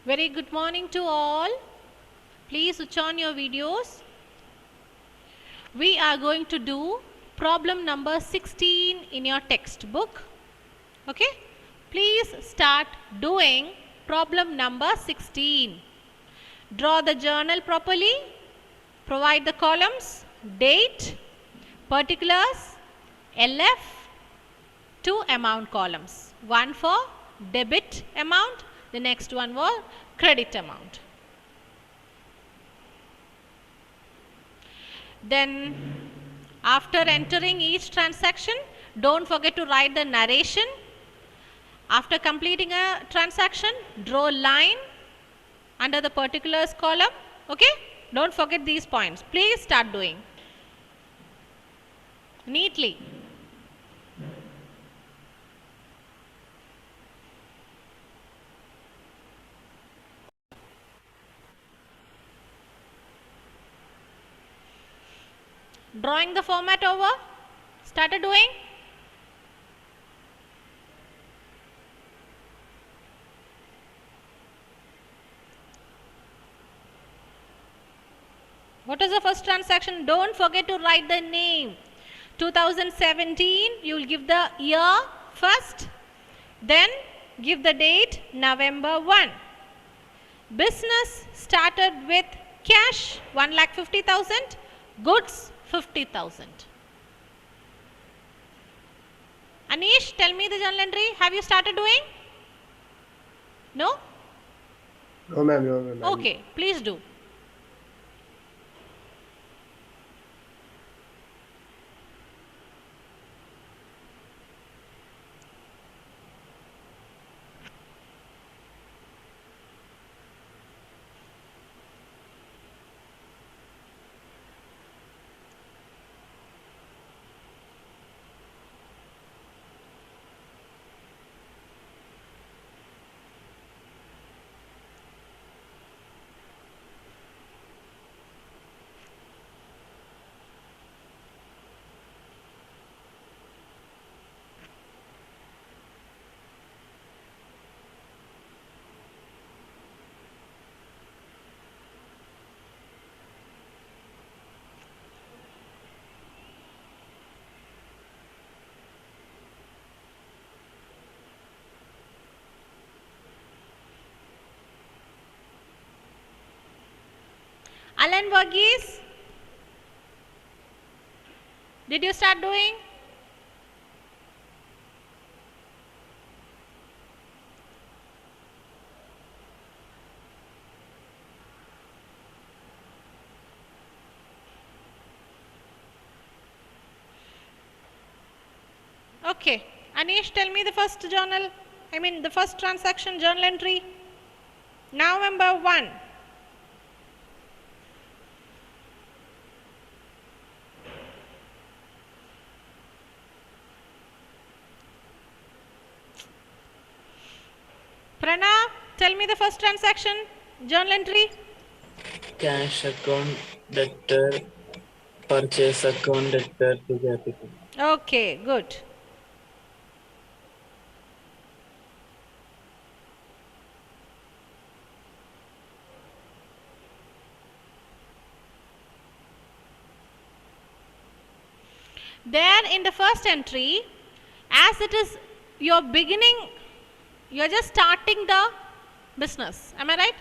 Very good morning to all. Please switch on your videos. We are going to do problem number 16 in your textbook. Okay? Please start doing problem number 16. Draw the journal properly. Provide the columns, date, particulars, LF, 2 amount columns. One for debit amount, the next one for credit amount. Then after entering each transaction, don't forget to write the narration. After completing a transaction, draw a line under the particulars column. Okay? Don't forget these points. Please start doing neatly. Drawing the format over. Started doing. What is the first transaction? Don't forget to write the name. 2017, you will give the year first. Then give the date November 1. Business started with cash 1,50,000, goods 50,000. Anish, tell me the journal entry. Have you started doing? No? No, ma'am. No, ma'am. Okay, please do. Alan Varghese, did you start doing? Okay. Anish, tell me the first the first transaction journal entry. November 1. Pranav, tell me the first transaction journal entry. Cash account debtor, purchase account debtor to capital. Okay, good. There in the first entry, as it is your beginning, you're just starting the business. Am I right?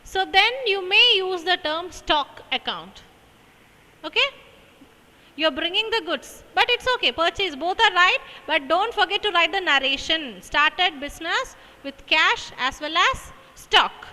So then you may use the term stock account. Okay? You're bringing the goods, but it's okay. Purchase, both are right, but don't forget to write the narration. Started business with cash as well as stock.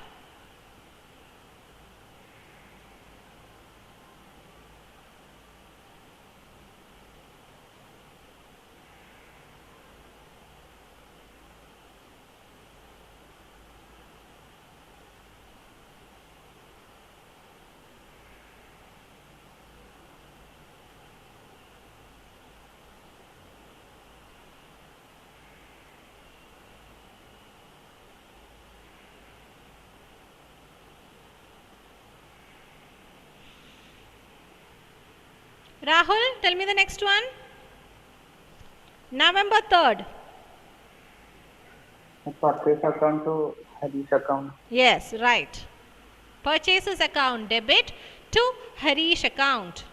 Rahul, tell me the next one. November 3rd. Purchase account to Harish account. Yes, right. Purchases account debit to Harish account.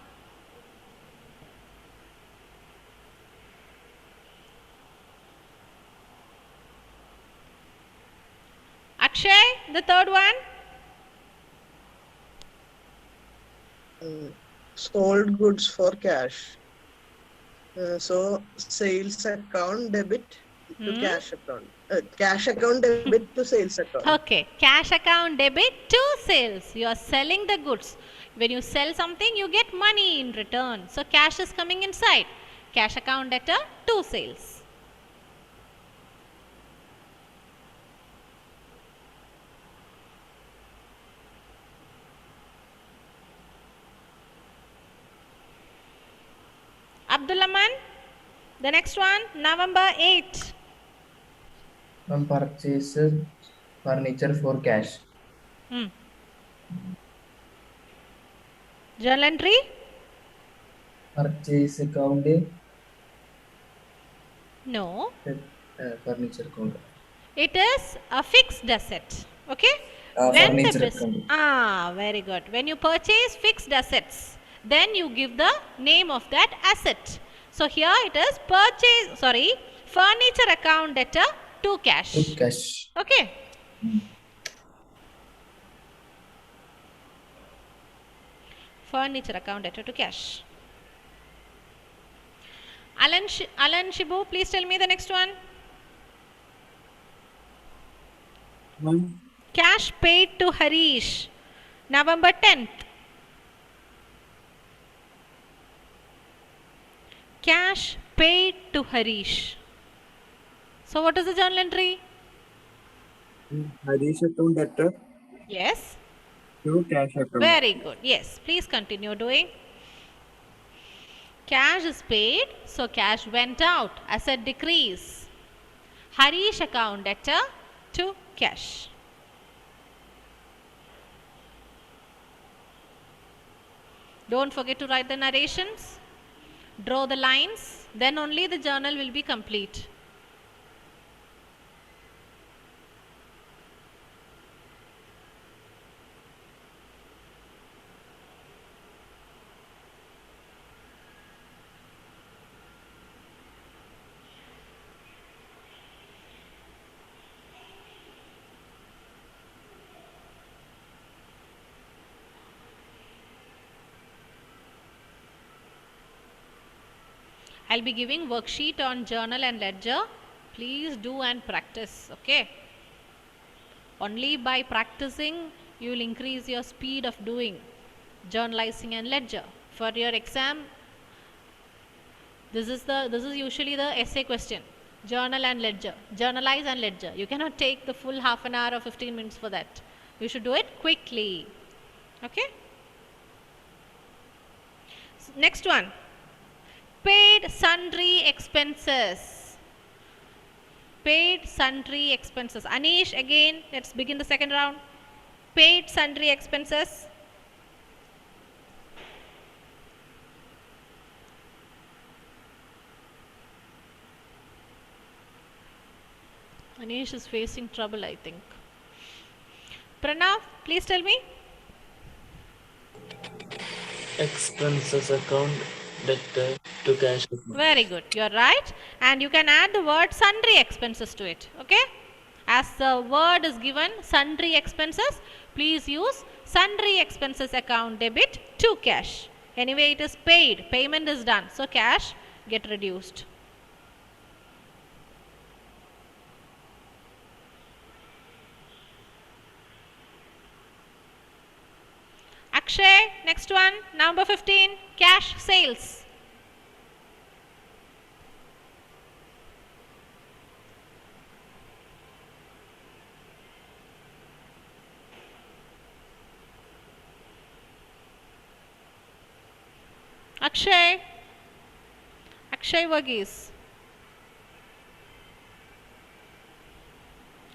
Akshay, the third one. Sold goods for cash. So sales account debit to cash account. Cash account debit to sales account. Okay, cash account debit to sales. You are selling the goods. When you sell something, you get money in return. So cash is coming inside. Cash account debtor to sales. Abdulaman, the next one, November 8. Ma'am, purchase furniture for cash. Journal entry? Purchase account No. furniture account. It is a fixed asset. Okay? Furniture account. Very good. When you purchase fixed assets, then you give the name of that asset. So here it is furniture account debtor to cash. To cash. Okay. Furniture account debtor to cash. Alan Shibu, please tell me the next one. Ma'am, Cash paid to Harish, November 10th. Cash paid to Harish. So what is the journal entry? Harish account debtor Yes. to cash account. Very good. Yes. Please continue doing. Cash is paid, so cash went out. Asset decrease. Harish account debtor to cash. Don't forget to write the narrations. Draw the lines. Then only the journal will be complete. I'll be giving worksheet on journal and ledger. Please do and practice, okay? Only by practicing you will increase your speed of doing journalizing and ledger. For your exam, this is usually the essay question. Journal and ledger. Journalize and ledger. You cannot take the full half an hour or 15 minutes for that. You should do it quickly. Okay? Next one. Paid sundry expenses. Paid sundry expenses. Anish, again, let's begin the second round. Paid sundry expenses. Anish is facing trouble, I think. Pranav, please tell me. Expenses account debtor to cash account. Very good. You're right. And you can add the word sundry expenses to it. Okay? As the word is given, sundry expenses, please use sundry expenses account debit to cash. Anyway, it is paid. Payment is done. So, cash get reduced. Akshay, next one, number 15, cash sales. Akshay Varghese.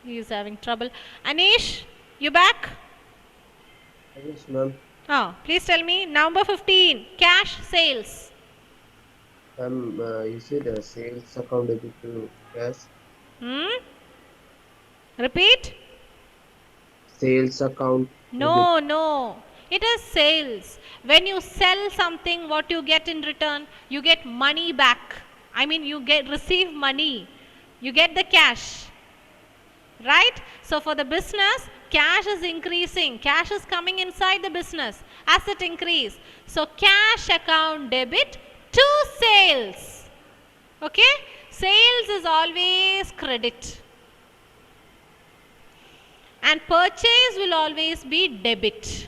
He is having trouble. Anish, you back? Yes, ma'am. Oh, please tell me, number 15, cash sales. You said sales account debit to cash. Repeat. Sales account. No, no. It is sales. When you sell something, what you get in return? You get money back. I mean, you receive money. You get the cash. Right? So for the business, cash is increasing. Cash is coming inside the business. Asset increase. So cash account debit to sales. Okay? Sales is always credit. And purchase will always be debit.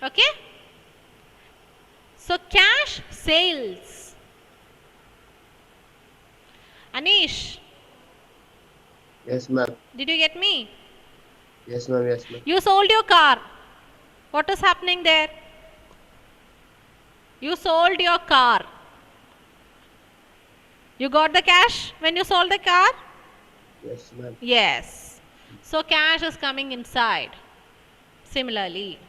Okay? So cash sales. Anish, Yes, ma'am. did you get me? Yes, ma'am. Yes, ma'am. You sold your car. What is happening there? You sold your car. You got the cash when you sold the car? Yes, ma'am. Yes. So cash is coming inside. Similarly.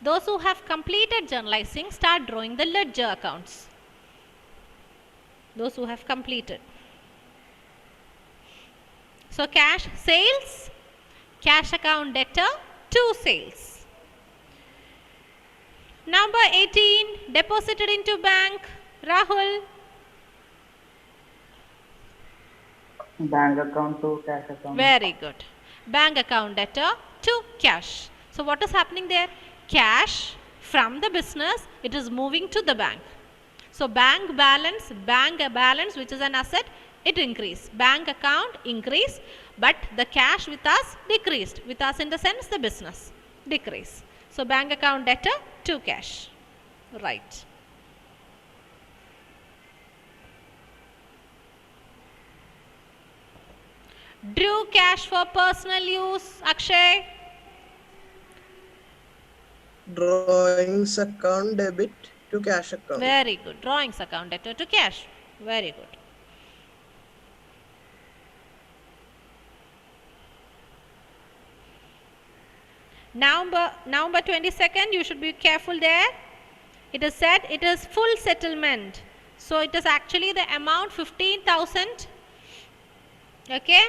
Those who have completed journalizing, start drawing the ledger accounts. Those who have completed. So cash sales, cash account debtor to sales. Number 18, deposited into bank. Rahul. Bank account to cash account. Very good. Bank account debtor to cash. So what is happening there? Cash from the business, it is moving to the bank. So bank balance which is an asset, it increased. Bank account increased, but the cash with us decreased. With us in the sense the business decrease. So bank account debtor to cash. Right. Drew cash for personal use. Akshay. Drawings account debit to cash account. Very good. Drawings account debtor to cash. Very good. Number 22nd, you should be careful there. It is said it is full settlement. So it is actually the amount 15,000. Okay.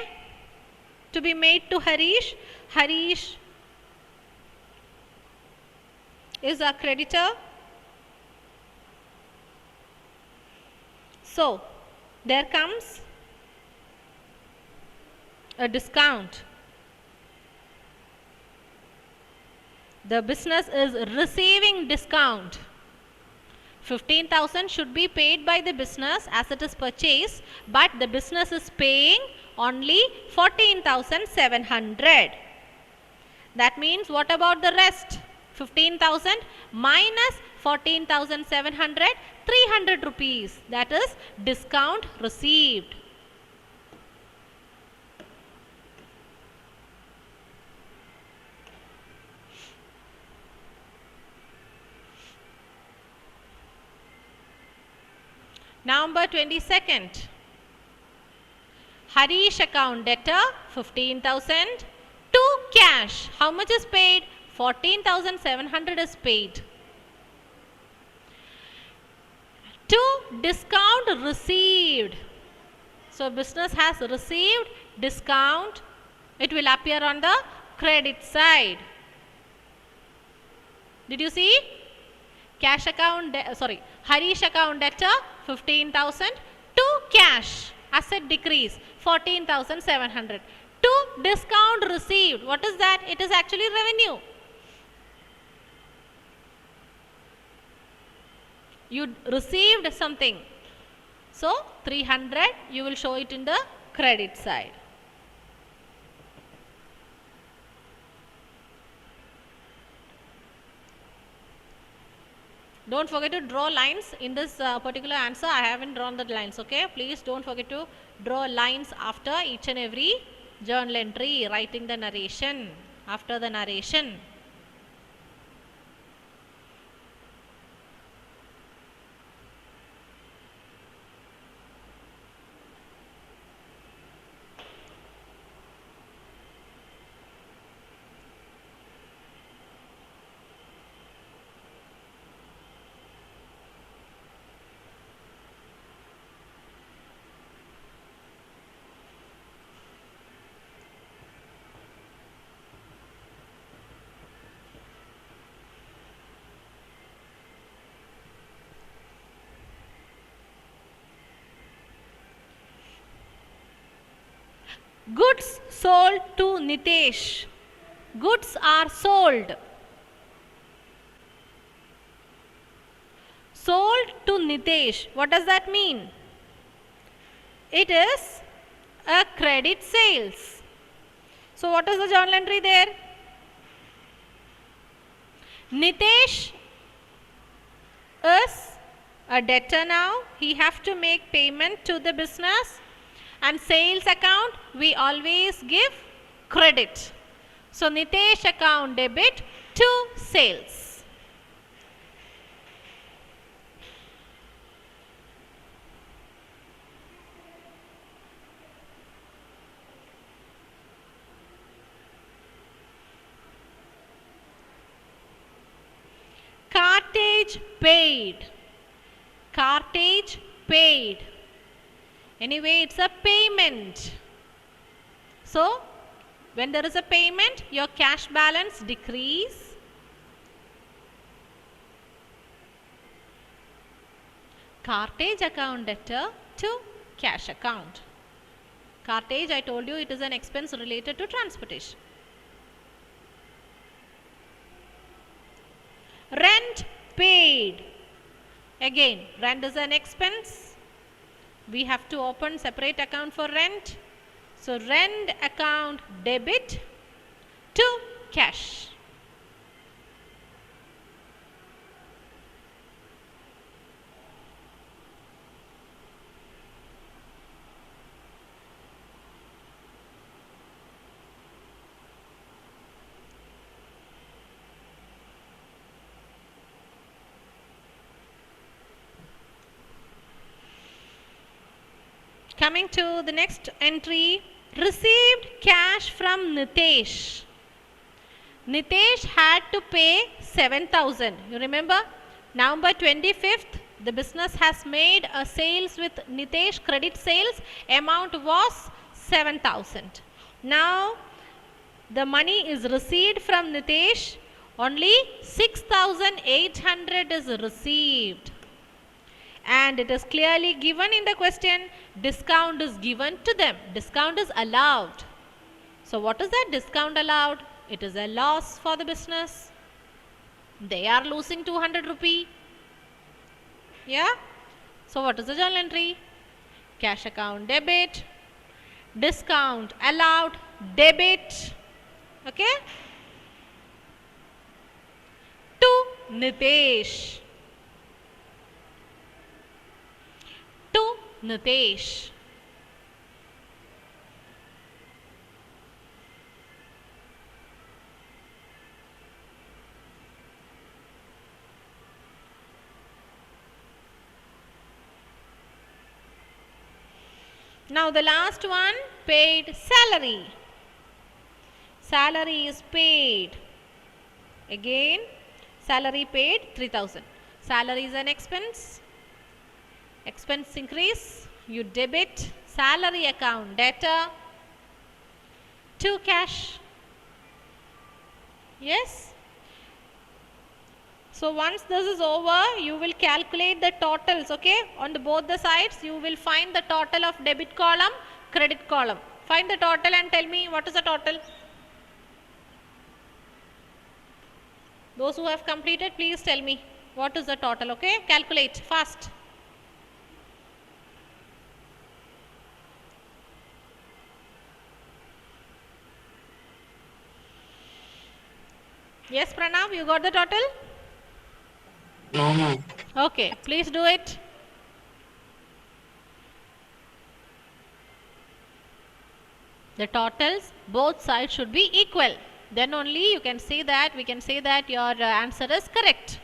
To be made to Harish. Harish is a creditor. So there comes a discount. The business is receiving discount. 15,000 should be paid by the business as it is purchased, but the business is paying only 14,700. That means what about the rest? 15,000 minus 14,700, 300 rupees. That is discount received. Number 22nd. Harish account debtor 15,000 to cash. How much is paid? 14,700 is paid. To discount received. So business has received discount. It will appear on the credit side. Did you see? Cash account, Harish account debtor 15,000 to cash. Asset decrease 14,700. To discount received. What is that? It is actually revenue. You received something. So 300 you will show it in the credit side. Don't forget to draw lines in this particular answer. I haven't drawn the lines, okay? Please don't forget to draw lines after each and every journal entry, writing the narration, after the narration. Goods sold to Nitesh. Goods are sold. Sold to Nitesh. What does that mean? It is a credit sales. So what is the journal entry there? Nitesh is a debtor now. He have to make payment to the business, and sales account we always give credit. So Nitesh account debit to sales. Cartage paid. Cartage paid. Anyway, it's a payment. So, when there is a payment, your cash balance decrease. Cartage account debtor to cash account. Cartage, I told you, it is an expense related to transportation. Rent paid. Again, rent is an expense. We have to open separate account for rent. So rent account debit to cash. Coming to the next entry, received cash from Nitesh. Nitesh had to pay 7,000. You remember? November 25th, the business has made a sales with Nitesh, credit sales. Amount was 7,000. Now, the money is received from Nitesh. Only 6,800 is received. And it is clearly given in the question, discount is given to them. Discount is allowed. So what is that discount allowed? It is a loss for the business. They are losing 200 rupee. Yeah. So what is the journal entry? Cash account debit. Discount allowed. Debit. Okay. To Nitesh. To Nitesh. Now the last one, paid salary. Salary is paid. Again, salary paid 3,000. Salary is an expense. Expense increase, you debit salary account debtor to cash. Yes. So once this is over, you will calculate the totals, okay? On both the sides, you will find the total of debit column, credit column. Find the total and tell me what is the total. Those who have completed, please tell me what is the total, okay? Calculate fast. Yes, Pranav, you got the total? No, ma'am. Okay, please do it. The totals, both sides should be equal. Then only you can say that, we can say that your answer is correct.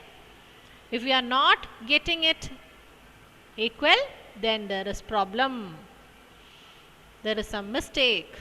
If you are not getting it equal, then there is problem. There is some mistake.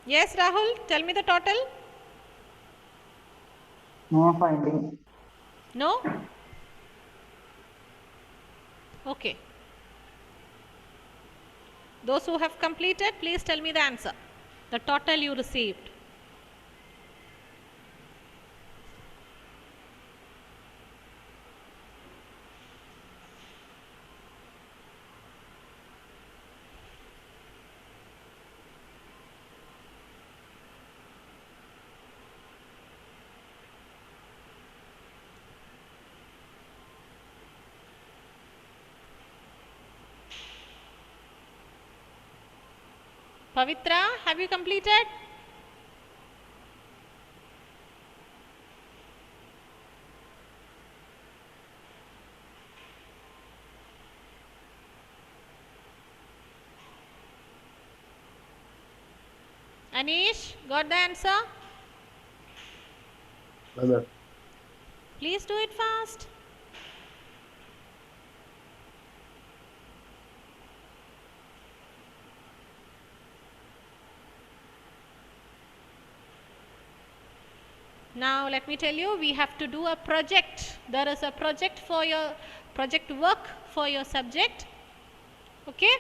Yes, Rahul, tell me the total. No finding. No? Okay. Those who have completed, please tell me the answer. The total you received. Pavitra, have you completed? Anish, got the answer? No, ma'am. Please do it fast. Now let me tell you, we have to do a project. There is a project for your project work for your subject. Okay?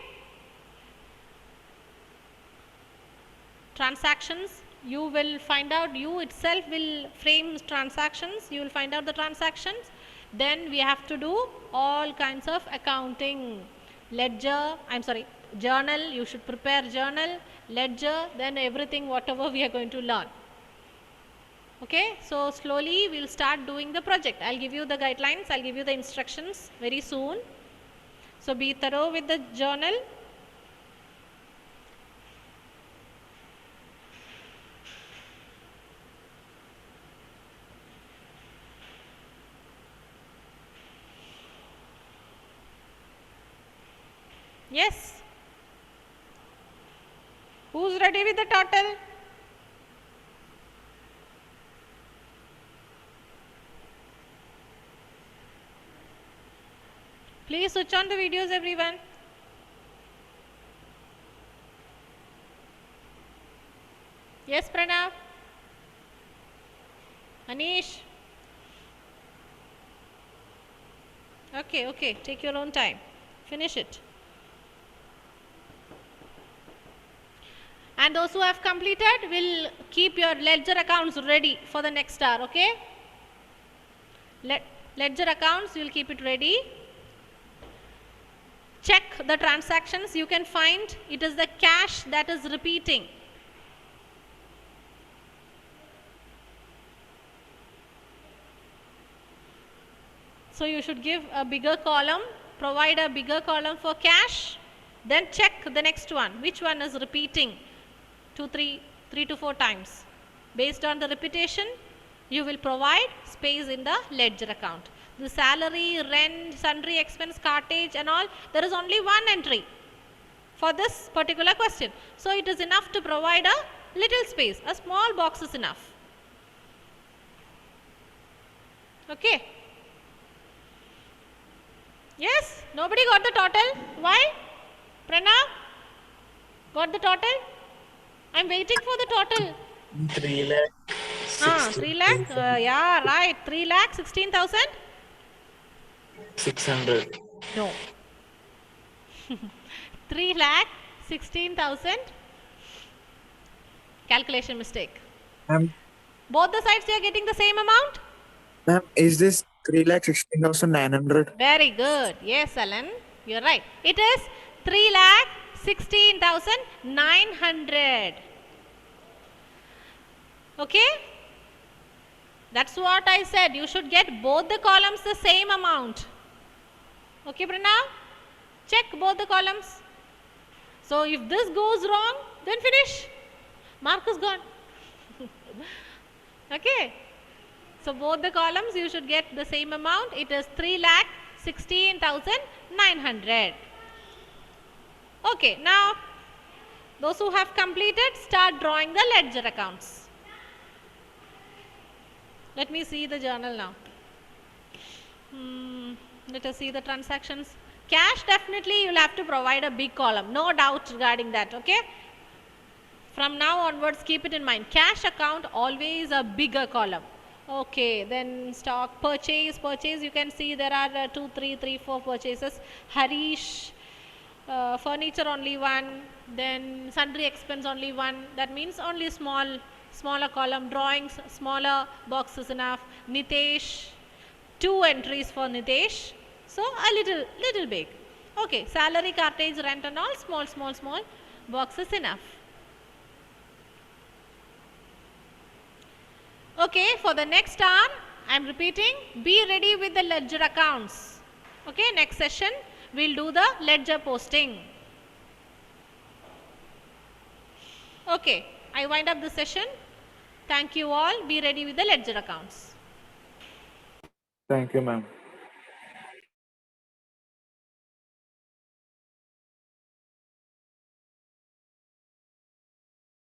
Transactions, you will find out, you itself will frame transactions, you will find out the transactions. Then we have to do all kinds of accounting. Ledger, I'm sorry, journal, you should prepare journal, ledger, then everything whatever we are going to learn. Okay, so slowly we'll start doing the project. I'll give you the guidelines, I'll give you the instructions very soon. So be thorough with the journal. Yes. Who's ready with the total? Please switch on the videos, everyone. Yes, Pranav. Anish. Okay, okay. Take your own time. Finish it. And those who have completed will keep your ledger accounts ready for the next hour, okay? Ledger accounts, you will keep it ready. Check the transactions. You can find it is the cash that is repeating. So you should give a bigger column, provide a bigger column for cash, then check the next one, which one is repeating 3 to 4 times. Based on the repetition, you will provide space in the ledger account. The salary, rent, sundry expense, cartage and all, there is only one entry for this particular question. So it is enough to provide a little space, a small box is enough. Okay. Yes? Nobody got the total? Why? Pranav? Got the total? I am waiting for the total. 3 lakh. 3 lakh? Yeah, right. 3 lakh 16,000? 600. No. 3 lakh 16,000. Calculation mistake. Ma'am, Both the sides you are getting the same amount? ma'am, is this 3,16,900? Very good. Yes, Alan. You are right. It is 3 lakh 16,900. Okay? That's what I said. You should get both the columns the same amount. Okay, Pranav? Check both the columns. So if this goes wrong, then finish. Mark is gone. Okay. So both the columns you should get the same amount. It is 3,16,900. Okay. Now, those who have completed, start drawing the ledger accounts. Let me see the journal now. Let us see the transactions. Cash, definitely you will have to provide a big column. No doubt regarding that. Okay. From now onwards, keep it in mind. Cash account always a bigger column. Okay, then stock purchase. You can see there are 2, 3, 3, 4 purchases. Harish, furniture only one. Then sundry expense only one. That means only smaller column. Drawings, smaller box is enough. Nitesh, 2 entries for Nitesh. So a little big. Okay, salary, cartage, rent and all small box is enough. Okay, for the next term, I am repeating, be ready with the ledger accounts. Okay, next session, we will do the ledger posting. Okay, I wind up the session. Thank you all. Be ready with the ledger accounts. Thank you, ma'am.